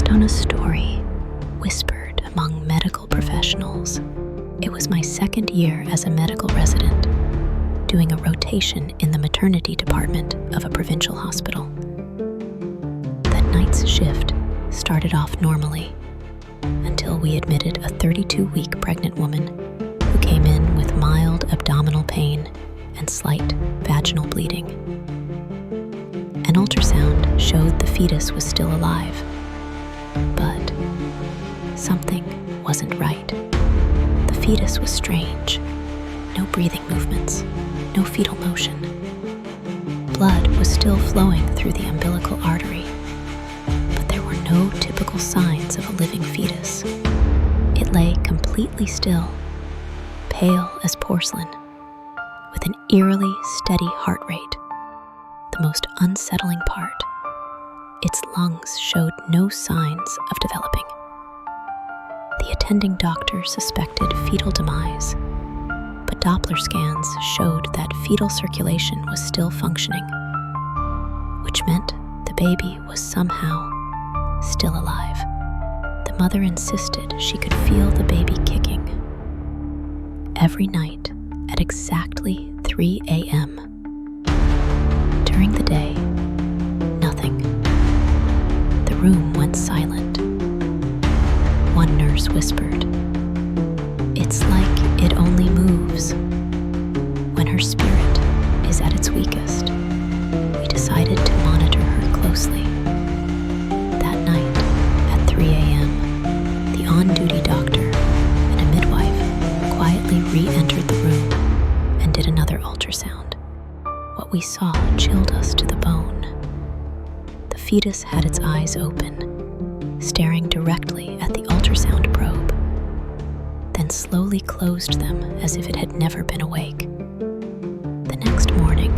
based on a story whispered among medical professionals. It was my second year as a medical resident, doing a rotation in the maternity department of a provincial hospital. That night's shift started off normally until we admitted a 32-week pregnant woman who came in with mild abdominal pain and slight vaginal bleeding. An ultrasound showed the fetus was still alive, but something wasn't right. The fetus was strange. No breathing movements, no fetal motion. Blood was still flowing through the umbilical artery, but there were no typical signs of a living fetus. It lay completely still, pale as porcelain, with an eerily steady heart rate. The most unsettling part, its lungs showed no signs of developing. The attending doctor suspected fetal demise, but Doppler scans showed that fetal circulation was still functioning, which meant the baby was somehow still alive. The mother insisted she could feel the baby kicking. Every night at exactly 3 a.m. During the day, nothing. The room went silent. One nurse whispered, "It's like it only moves when her spirit is at its weakest." We decided to monitor her closely. That night, at 3 a.m., the on-duty doctor and a midwife quietly re-entered the room and did another ultrasound. What we saw chilled us to the bone. The fetus had its eyes open, staring directly at the ultrasound probe, then slowly closed them as if it had never been awake. The next morning,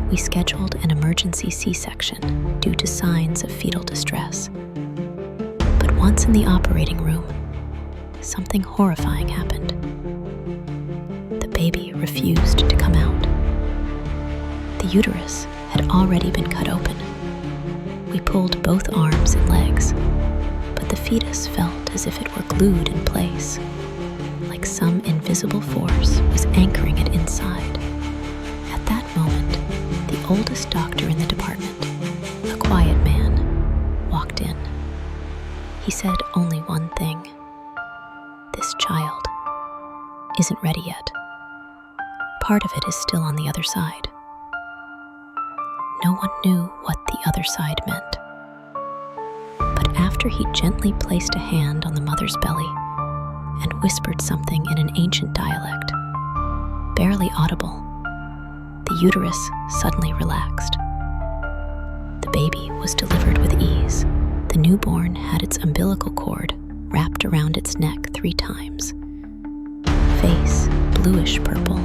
we scheduled an emergency C-section due to signs of fetal distress. But once in the operating room, something horrifying happened. The baby refused to come out. The uterus had already been cut open. We pulled both arms and legs, but the fetus felt as if it were glued in place, like some invisible force was anchoring it inside. At that moment, the oldest doctor in the department, a quiet man, walked in. He said only one thing: "This child isn't ready yet. Part of it is still on the other side." No one knew what the other side meant. But after he gently placed a hand on the mother's belly and whispered something in an ancient dialect, barely audible, the uterus suddenly relaxed. The baby was delivered with ease. The newborn had its umbilical cord wrapped around its neck 3 times, face bluish purple,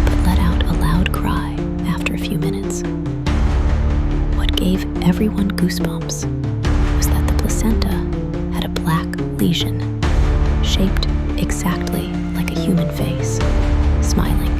but let out a loud cry after a few minutes. What gave everyone goosebumps was that the placenta had a black lesion shaped exactly like a human face, smiling.